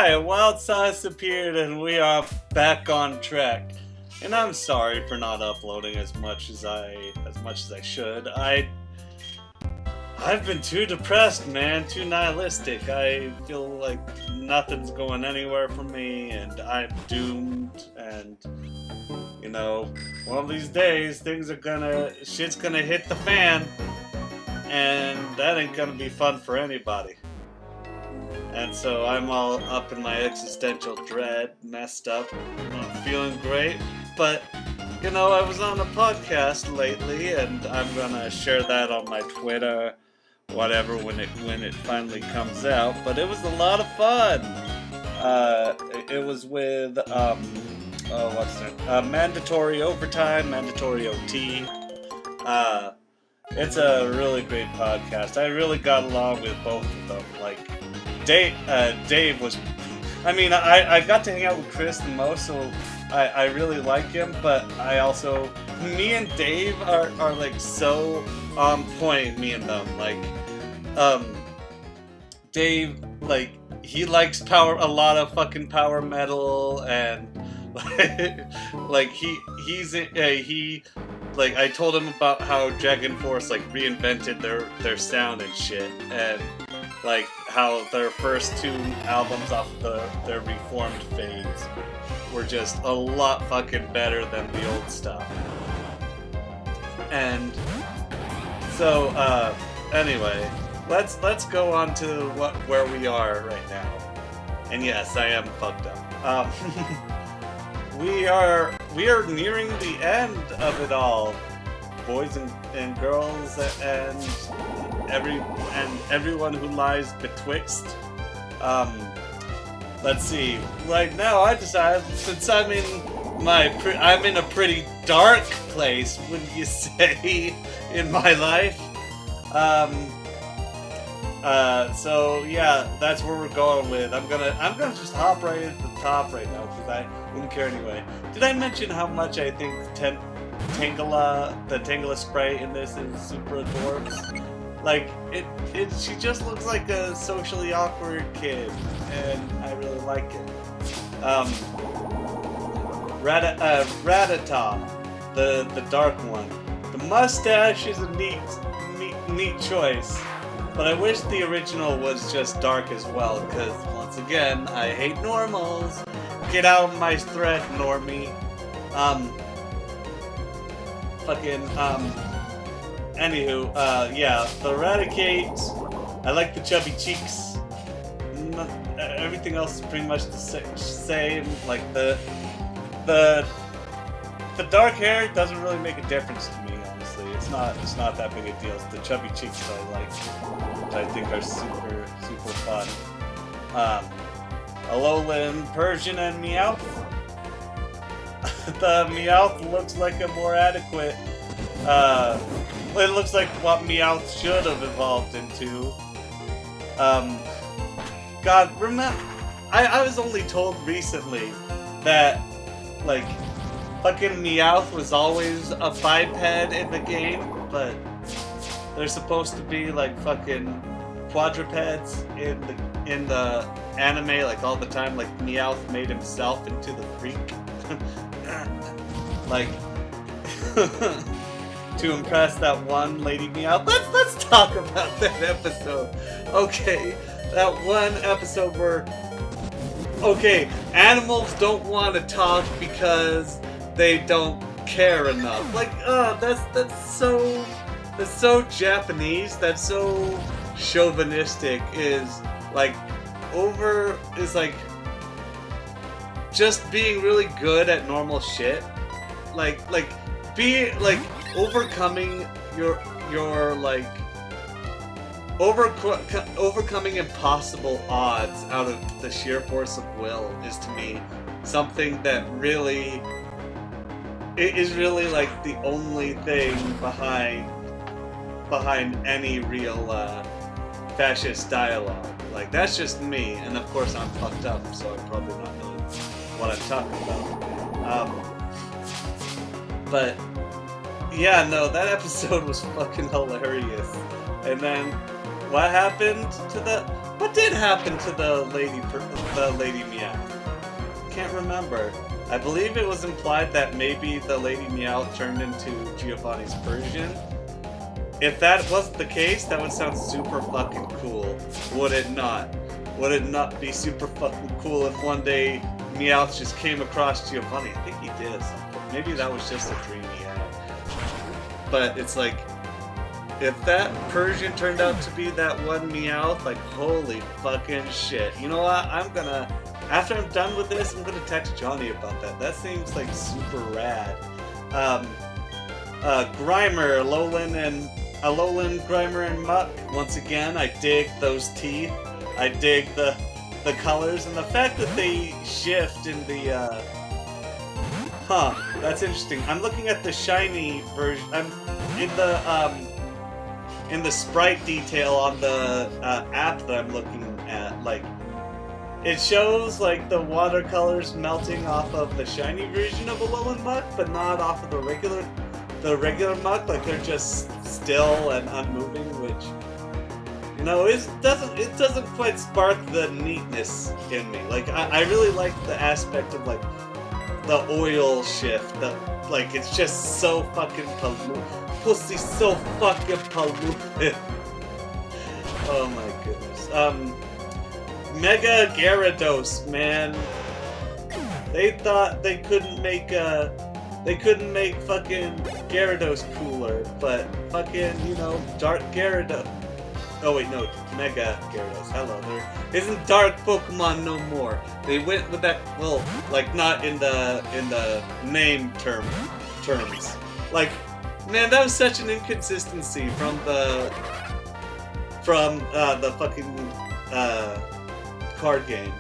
Hi, Wild Sauce appeared and we are back on track. And I'm sorry for not uploading as much as I should. I've been too depressed, man, too nihilistic. I feel like nothing's going anywhere for me and I'm doomed, and you know, one of these days shit's gonna hit the fan, and that ain't gonna be fun for anybody. And so I'm all up in my existential dread, messed up, not feeling great. But, you know, I was on a podcast lately, and I'm gonna share that on my Twitter, whatever, when it finally comes out. But it was a lot of fun. It was with, Mandatory Overtime, Mandatory OT. It's a really great podcast. I really got along with both of them. Like, Dave was, I got to hang out with Chris the most, so I really like him, but me and Dave are like so on point, me and them. Like, Dave, like, he likes a lot of fucking power metal, and like like, I told him about how Dragon Force, like, reinvented their sound and shit, and like how their first two albums off their reformed phase were just a lot fucking better than the old stuff. And so anyway, let's go on to where we are right now. And yes, I am fucked up. We are nearing the end of it all, boys and girls, and everyone who lies betwixt. Let's see. Right now, I decided, since I'm in a pretty dark place, wouldn't you say, in my life? So yeah, that's where we're going with. I'm gonna just hop right at the top right now, because I wouldn't care anyway. Did I mention how much I think the Tangela spray in this is super adorbs? Like, she just looks like a socially awkward kid, and I really like it. Rattata, the dark one. The mustache is a neat choice, but I wish the original was just dark as well, because, once again, I hate normals. Get out of my thread, normie. Anywho, yeah, the Renegades. I like the chubby cheeks. Everything else is pretty much the same. Like, the dark hair doesn't really make a difference to me, honestly. It's not that big a deal. It's the chubby cheeks that I like, which I think are super, super fun. Alolan, Persian, and Meowth. The Meowth looks like a more adequate, it looks like what Meowth should have evolved into. God, remember, I was only told recently that, like, fucking Meowth was always a biped in the game, but they're supposed to be, like, fucking quadrupeds in the anime, like, all the time. Like, Meowth made himself into the freak. Like, to impress that one lady Meowth. Let's talk about that episode. Okay, that one episode where, okay, animals don't want to talk because they don't care enough. Like, that's so Japanese. That's so chauvinistic. Is like just being really good at normal shit. Overcoming overcoming impossible odds out of the sheer force of will is, to me, something that really is really like the only thing behind any real fascist dialogue. Like, that's just me, and of course I'm fucked up, so I'm probably not knowing what I'm talking about. But yeah, no, that episode was fucking hilarious. And then what happened to What did happen to the lady Meow? Can't remember. I believe it was implied that maybe the Lady Meow turned into Giovanni's Persian. If that wasn't the case, that would sound super fucking cool. Would it not? Would it not be super fucking cool if one day Meowth just came across Giovanni? I think he did something. Maybe that was just a dream he had. But it's like, if that Persian turned out to be that one Meowth, like, holy fucking shit. You know what? After I'm done with this, I'm gonna text Johnny about that. That seems like super rad. Grimer, Alolan, Grimer, and Muck. Once again, I dig those teeth. I dig the colors and the fact that they shift in the. That's interesting. I'm looking at the shiny version. I'm in the sprite detail on the app that I'm looking at. Like, it shows like the watercolors melting off of the shiny version of Alolan Muck, but not off of the regular Muck. Like, they're just still and unmoving, which, you know, it doesn't quite spark the neatness in me. Like, I really like the aspect of like the oil shift. Like, it's just so fucking polluted. Pussy so fucking polluted. Oh my goodness. Mega Gyarados, man. They thought they couldn't make fucking Gyarados cooler, but fucking, you know, Dark Gyarados. Oh wait, no, Mega Gyarados. Hello, there isn't Dark Pokemon no more. They went with that, well, like, not in the name terms. Like, man, that was such an inconsistency from the fucking card game.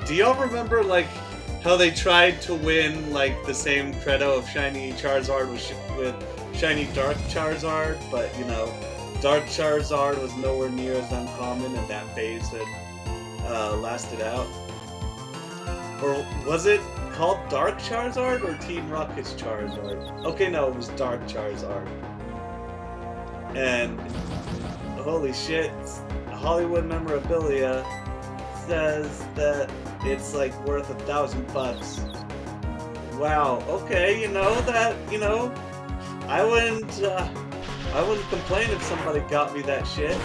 Do y'all remember, like, how they tried to win, like, the same credo of shiny Charizard with shiny Dark Charizard, but, you know, Dark Charizard was nowhere near as uncommon, and that phase had lasted out. Or was it called Dark Charizard or Team Rocket's Charizard? Okay, no, it was Dark Charizard. And holy shit, Hollywood Memorabilia says that it's like worth $1,000. Wow. Okay, you know that. You know, I wouldn't complain if somebody got me that shit.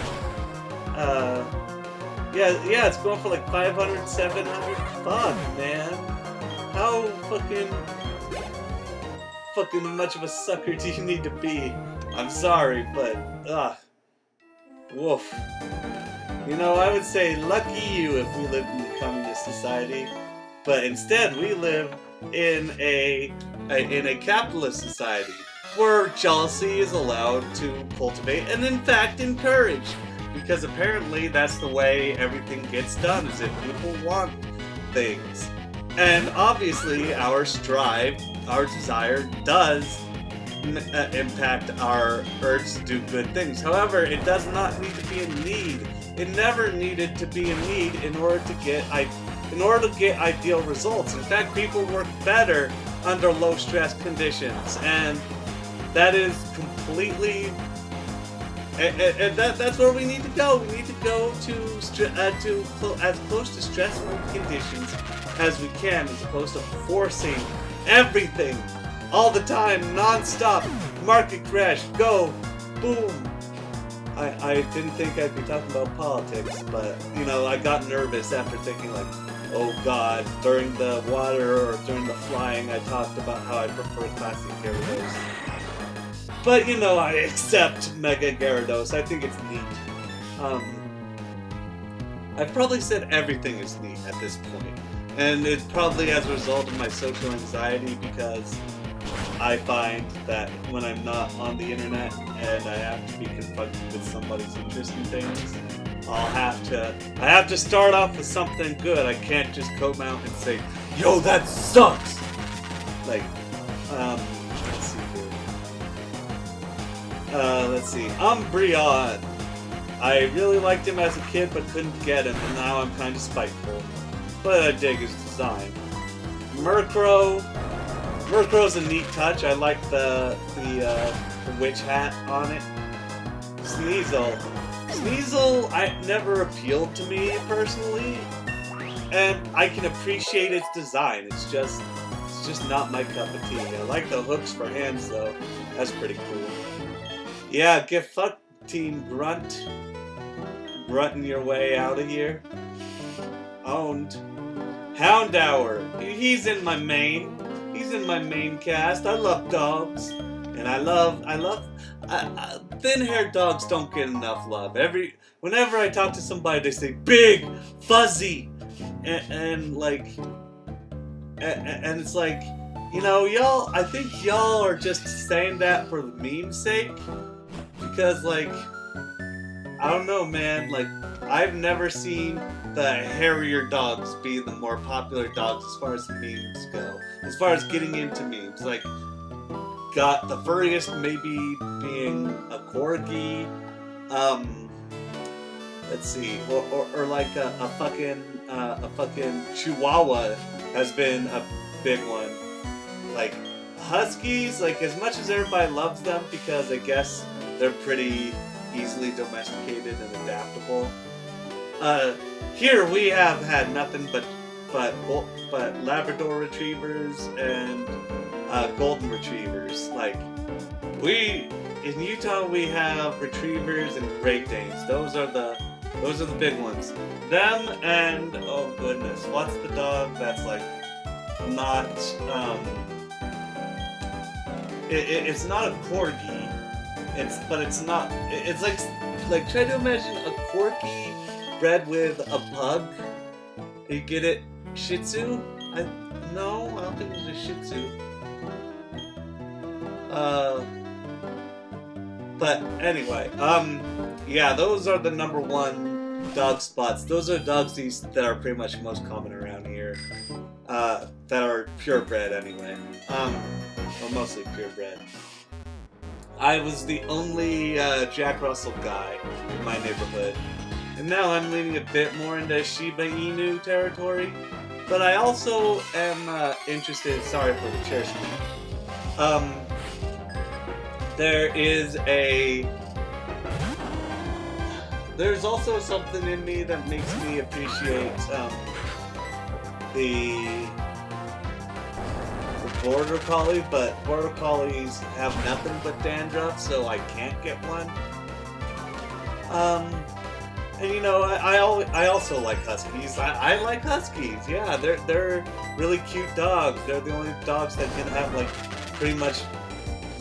Yeah, it's going for like 500, 700. Fuck, man. How fucking much of a sucker do you need to be? I'm sorry, but woof. You know, I would say lucky you if we lived in a communist society, but instead we live in a capitalist society where jealousy is allowed to cultivate and in fact encouraged, because apparently that's the way everything gets done, is if people want things. And obviously our desire does impact our urge to do good things. However, it does not need to be a need. It never needed to be a need in order to get ideal results. In fact, people work better under low stress conditions, and that is completely. And that's where we need to go. We need to go to as close to stressful conditions as we can, as opposed to forcing everything all the time, non-stop. Market crash, go, boom. I didn't think I'd be talking about politics, but, you know, I got nervous after thinking, like, oh god, during the water or during the flying, I talked about how I prefer classic Gyarados. But, you know, I accept Mega Gyarados. I think it's neat. I've probably said everything is neat at this point. And it's probably as a result of my social anxiety, because I find that when I'm not on the internet and I have to be confronted with somebody's interest in things, I have to start off with something good. I can't just come out and say, yo, that sucks! Like, let's see here. Let's see. Umbreon. I really liked him as a kid, but couldn't get him, and now I'm kind of spiteful. But I dig his design. Murkrow. Murkrow's a neat touch. I like the witch hat on it. Sneasel. Sneasel never appealed to me personally, and I can appreciate its design. It's just not my cup of tea. I like the hooks for hands though. That's pretty cool. Yeah, get fucked, Team Grunt. Grunting your way out of here. Owned. Houndour. He's in my main. He's in my main cast. I love dogs, and I love. Thin-haired dogs don't get enough love. Whenever I talk to somebody, they say big, fuzzy, and it's like, you know, y'all. I think y'all are just saying that for the meme's sake, because like, I don't know, man. Like, I've never seen the hairier dogs be the more popular dogs as far as memes go. As far as getting into memes, like, got the furriest maybe being a corgi. Let's see, or like a fucking chihuahua has been a big one. Like huskies, like as much as everybody loves them because I guess they're pretty easily domesticated and adaptable. Here we have had nothing but Labrador retrievers and golden retrievers. Like in Utah we have retrievers and Great Danes. Those are the big ones. Them and oh goodness, what's the dog that's like not it's not a corgi. It's like try to imagine a corgi bred with a pug. You get it? Shih Tzu? No, I don't think it's a Shih Tzu. But anyway, yeah, those are the number one dog spots. Those are dogs that are pretty much most common around here. That are purebred anyway. Well, mostly purebred. I was the only Jack Russell guy in my neighborhood. And now I'm leaning a bit more into Shiba Inu territory. But I also am interested, sorry for the chair squeak. There's also something in me that makes me appreciate the Border Collie, but Border Collies have nothing but dandruff, so I can't get one. And you know, I also like Huskies. I like Huskies, yeah, they're really cute dogs. They're the only dogs that can have like pretty much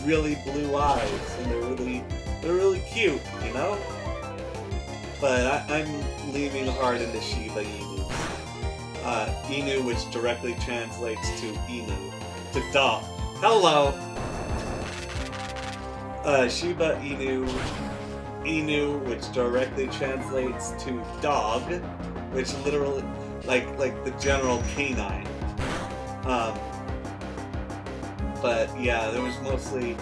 really blue eyes, and they're really cute, you know? But I'm leaning hard into Shiba Inu. Inu, which directly translates to Inu, to dog. Hello! Shiba Inu, which directly translates to dog, which literally, like the general canine. But yeah, there was mostly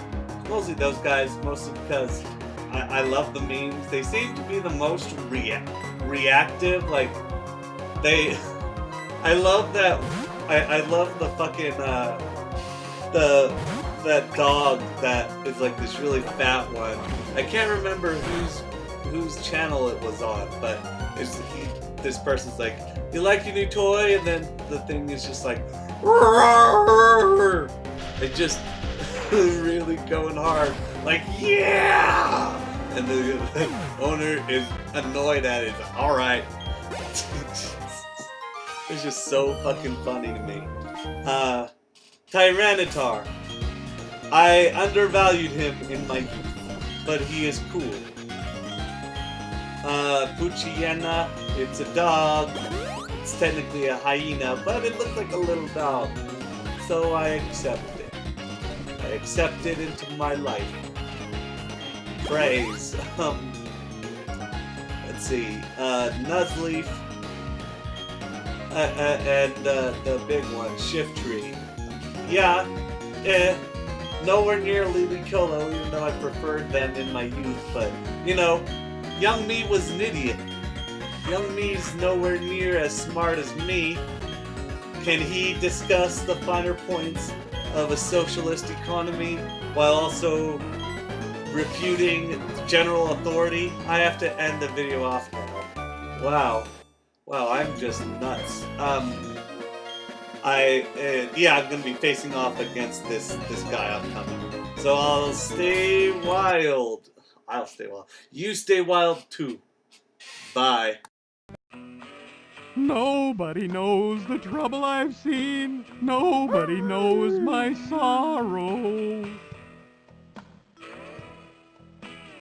those guys, mostly because I love the memes. They seem to be the most reactive. Like I love that. I love the fucking that dog that is like this really fat one. I can't remember whose channel it was on, but this person's like, "You like your new toy?" And then the thing is just like, it just really going hard, like, yeah! And the owner is annoyed at it. Alright. It's just so fucking funny to me. Tyranitar. I undervalued him in my youth, but he is cool. Puchiena. It's a dog. It's technically a hyena, but it looked like a little dog. So I accept it. I accept it into my life. Praise. Let's see. Nuzleaf. And the big one, Shift Tree. Yeah. Nowhere near Lily Colo, even though I preferred them in my youth. But, you know, young me was an idiot. Young me's nowhere near as smart as me. Can he discuss the finer points of a socialist economy while also refuting general authority. I have to end the video off now. Wow. Wow, I'm just nuts. Yeah, I'm gonna be facing off against this guy upcoming. So I'll stay wild. I'll stay wild. You stay wild too. Bye. Nobody knows the trouble I've seen. Nobody knows my sorrow.